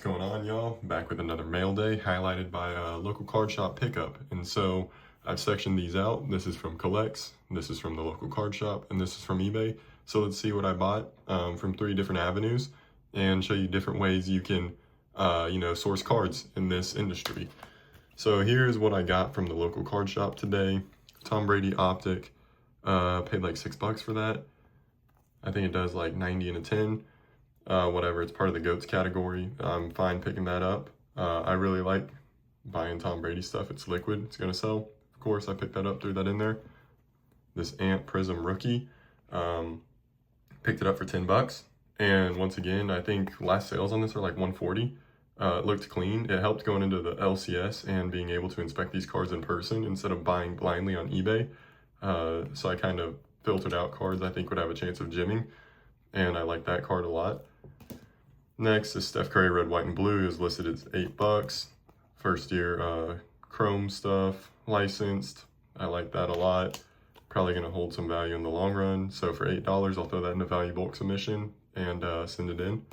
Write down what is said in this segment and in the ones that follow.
going on, y'all? Back with another mail day highlighted by a local card shop pickup. And so I've sectioned these out. This is from Collects, this is from the local card shop, and this is from eBay. So let's see what I bought from 3 different avenues and show you different ways you can, source cards in this industry. So here's what I got from the local card shop today. Tom Brady Optic, paid like $6 for that. I think it does like 90 and a 10. Whatever, it's part of the GOATs category. I'm fine picking that up. I really like buying Tom Brady stuff. It's liquid, it's gonna sell. Of course, I picked that up, threw that in there. This Ant Prism Rookie, picked it up for $10. And once again, I think last sales on this are like $140. It looked clean. It helped going into the LCS and being able to inspect these cards in person instead of buying blindly on eBay. So I kind of filtered out cards I think would have a chance of gymming, and I like that card a lot. Next is Steph Curry Red, White, and Blue is listed as $8. First year Chrome stuff, licensed. I like that a lot. Probably gonna hold some value in the long run. So for $8, I'll throw that in a value bulk submission and send it in.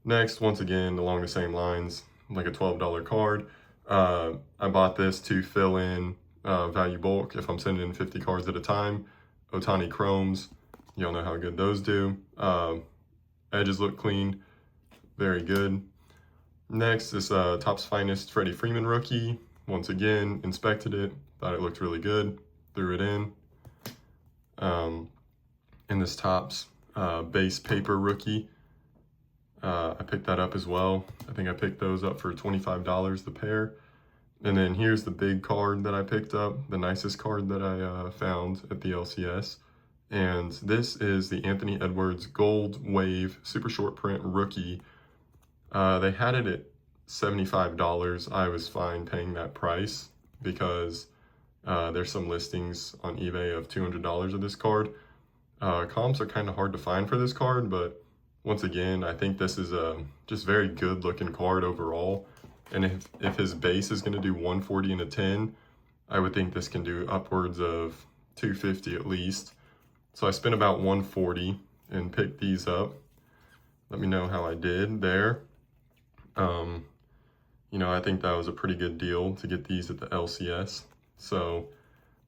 Next, once again, along the same lines, like a $12 card. I bought this to fill in value bulk if I'm sending in 50 cards at a time. Ohtani Chromes, y'all know how good those do. Edges look clean, very good. Next is Topps Finest Freddie Freeman rookie. Once again, inspected it, thought it looked really good, threw it in. And this Topps base paper rookie, I picked that up as well. I think I picked those up for $25 the pair. And then here's the big card that I picked up, the nicest card that I found at the LCS. And this is the Anthony Edwards Gold Wave Super Short Print Rookie. They had it at $75. I was fine paying that price because there's some listings on eBay of $200 of this card. Comps are kind of hard to find for this card, but once again, I think this is a just very good looking card overall. And if his base is going to do 140 and a 10, I would think this can do upwards of 250 at least. So I spent about $140 and picked these up. Let me know how I did there. I think that was a pretty good deal to get these at the LCS. So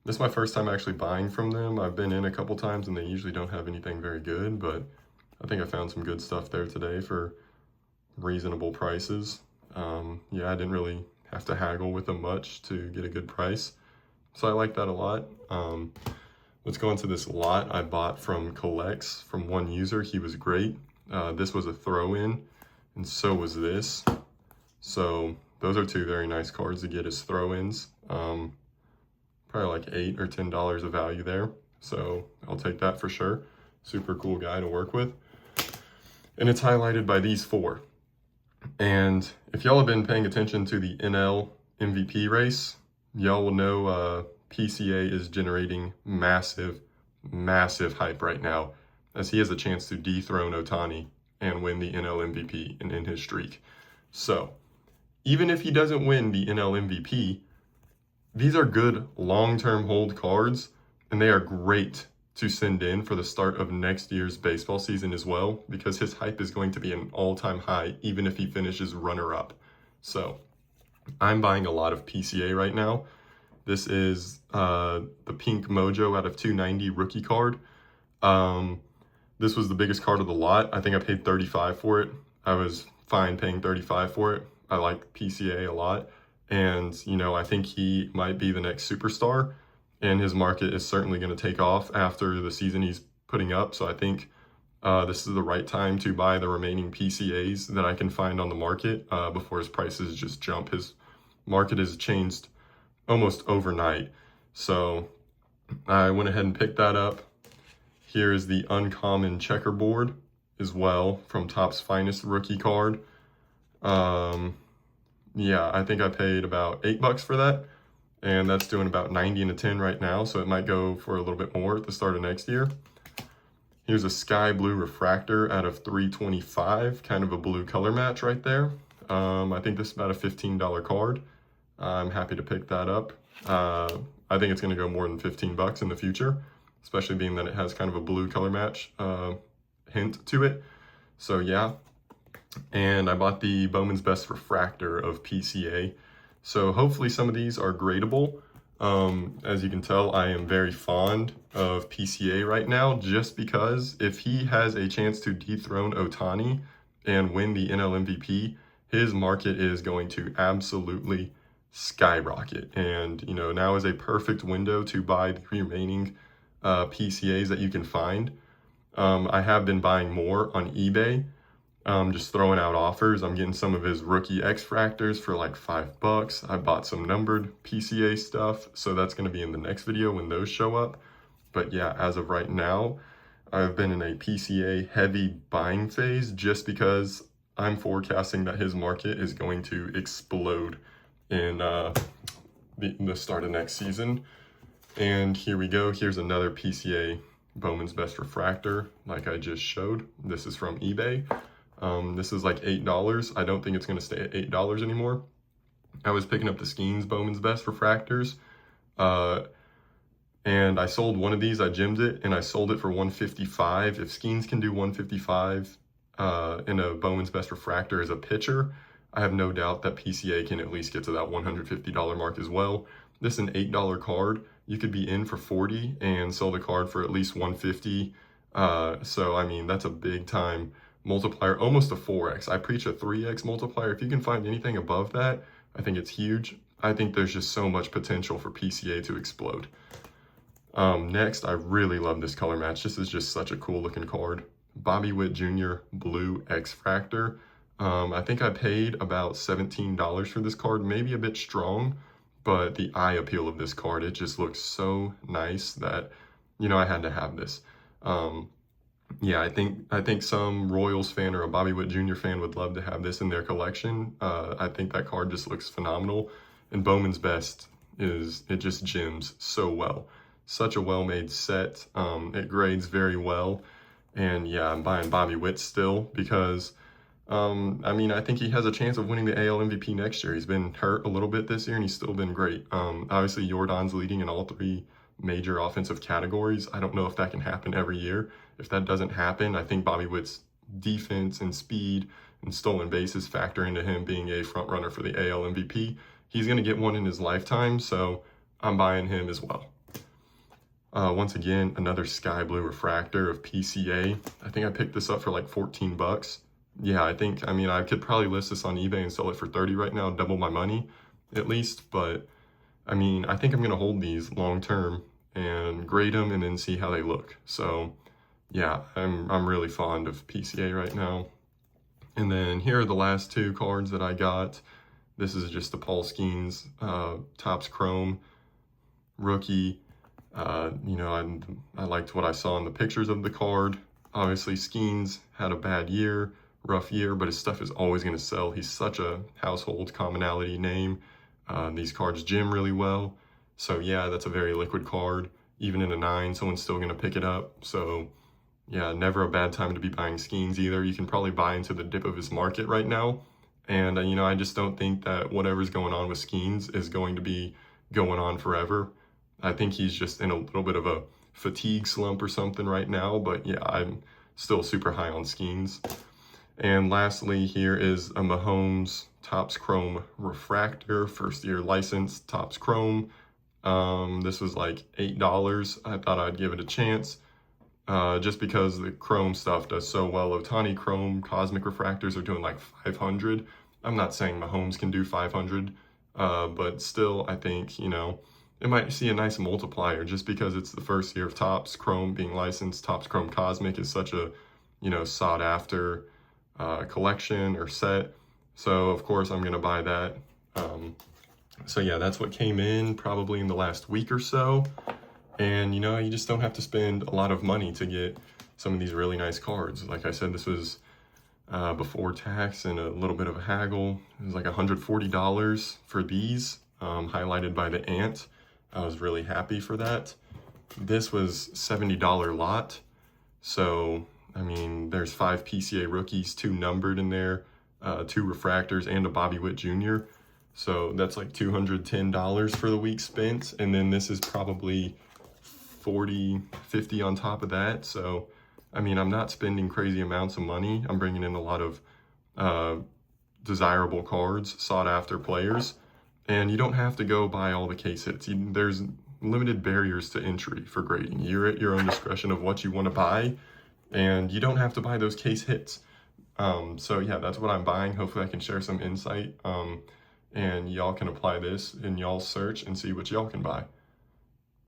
this is my first time actually buying from them. I've been in a couple times and they usually don't have anything very good, but I think I found some good stuff there today for reasonable prices. Yeah, I didn't really have to haggle with them much to get a good price. So I like that a lot. Let's go into this lot I bought from Collects from one user. He was great. This was a throw-in, and so was this. So those are 2 very nice cards to get as throw-ins. Probably like $8 or $10 of value there. So I'll take that for sure. Super cool guy to work with. And it's highlighted by these 4. And if y'all have been paying attention to the NL MVP race, y'all will know PSA is generating massive hype right now, as he has a chance to dethrone Ohtani and win the NL MVP and end his streak. So even if he doesn't win the NL MVP, these are good long-term hold cards, and they are great to send in for the start of next year's baseball season as well, because his hype is going to be an all-time high even if he finishes runner-up. So I'm buying a lot of PSA right now. This is the Pink Mojo out of 290 rookie card. This was the biggest card of the lot. I think I paid $35 for it. I was fine paying $35 for it. I like PSA a lot. And, I think he might be the next superstar. And his market is certainly going to take off after the season he's putting up. So I think this is the right time to buy the remaining PSAs that I can find on the market before his prices just jump. His market has changed almost overnight. So I went ahead and picked that up. Here is the Uncommon Checkerboard as well from Topps Finest rookie card. Yeah, I think I paid about $8 for that. And that's doing about 90 and a 10 right now. So it might go for a little bit more at the start of next year. Here's a Sky Blue Refractor out of 325, kind of a blue color match right there. I think this is about a $15 card. I'm happy to pick that up. I think it's going to go more than $15 in the future, especially being that it has kind of a blue color match hint to it. So yeah, And I bought the Bowman's Best Refractor of PCA. So hopefully some of these are gradable. As you can tell, I am very fond of PCA right now, just because if he has a chance to dethrone Ohtani and win the NL MVP, his market is going to absolutely skyrocket. And, you know, now is a perfect window to buy the remaining PCAs that you can find. I have been buying more on eBay, just throwing out offers. I'm getting some of his rookie X-Fractors for like $5. I bought some numbered PCA stuff, so that's going to be in the next video when those show up. But yeah, as of right now, I've been in a PCA heavy buying phase just because I'm forecasting that his market is going to explode in the start of next season. And here we go. Here's another PCA Bowman's Best Refractor, like I just showed. This is from eBay. This is like $8. I don't think it's going to stay at $8 anymore. I was picking up the Skeens Bowman's Best Refractors, and I sold one of these. I gemmed it, and I sold it for $155. If Skeens can do $155 in a Bowman's Best Refractor as a pitcher, I have no doubt that PCA can at least get to that $150 mark as well. This is an $8 card. You could be in for $40 and sell the card for at least $150. So, I mean, that's a big time multiplier, almost a 4x. I preach a 3x multiplier. If you can find anything above that, I think it's huge. I think there's just so much potential for PCA to explode. Next, I really love this color match. This is just such a cool looking card. Bobby Witt Jr. Blue X-Fractor. I think I paid about $17 for this card, maybe a bit strong, but the eye appeal of this card, it just looks so nice that, you know, I had to have this. Yeah, I think some Royals fan or a Bobby Witt Jr. fan would love to have this in their collection. I think that card just looks phenomenal. And Bowman's Best it just gems so well. Such a well-made set. It grades very well. And yeah, I'm buying Bobby Witt still because, I mean, I think he has a chance of winning the AL MVP next year. He's been hurt a little bit this year and he's still been great. Obviously, Jordan's leading in all three major offensive categories. I don't know if that can happen every year. If that doesn't happen, I think Bobby Witt's defense and speed and stolen bases factor into him being a front runner for the AL MVP. He's going to get one in his lifetime, so I'm buying him as well. Once again, another sky blue refractor of PCA. I think I picked this up for like $14. Yeah, I mean, I could probably list this on eBay and sell it for $30 right now, double my money at least, but I mean, I think I'm going to hold these long term and grade them and then see how they look. So yeah, I'm really fond of PCA right now. And then here are the last two cards that I got. This is just the Paul Skeens Topps Chrome rookie. You know, I liked what I saw in the pictures of the card. Obviously, Skeens had a bad year, rough year, but his stuff is always going to sell. He's such a household commonality name. These cards gem really well. So yeah, that's a very liquid card. Even in a 9, someone's still going to pick it up. So yeah, never a bad time to be buying Skeens either. You can probably buy into the dip of his market right now. And, you know, I just don't think that whatever's going on with Skeens is going to be going on forever. I think he's just in a little bit of a fatigue slump or something right now. But yeah, I'm still super high on Skeens. And lastly, here is a Mahomes Topps Chrome Refractor, first year license, Topps Chrome. This was like $8. I thought I'd give it a chance. Just because the Chrome stuff does so well. Ohtani Chrome Cosmic Refractors are doing like 500. I'm not saying Mahomes can do 500, but still, I think, you know, it might see a nice multiplier just because it's the first year of Topps Chrome being licensed. Topps Chrome Cosmic is such a, you know, sought after collection or set. So of course I'm going to buy that. So yeah, that's what came in probably in the last week or so. And, you know, you just don't have to spend a lot of money to get some of these really nice cards. Like I said, this was before tax and a little bit of a haggle. It was like $140 for these, highlighted by the ant. I was really happy for that. This was $70 lot. So, I mean, there's 5 PCA rookies, 2 numbered in there, 2 refractors, and a Bobby Witt Jr. So that's like $210 for the week spent. And then this is probably 40, 50 on top of that. So, I mean, I'm not spending crazy amounts of money. I'm bringing in a lot of desirable cards, sought after players, and you don't have to go buy all the case hits. There's limited barriers to entry for grading. You're at your own discretion of what you want to buy, and you don't have to buy those case hits. So yeah, that's what I'm buying. Hopefully I can share some insight, and y'all can apply this in y'all's search and see what y'all can buy.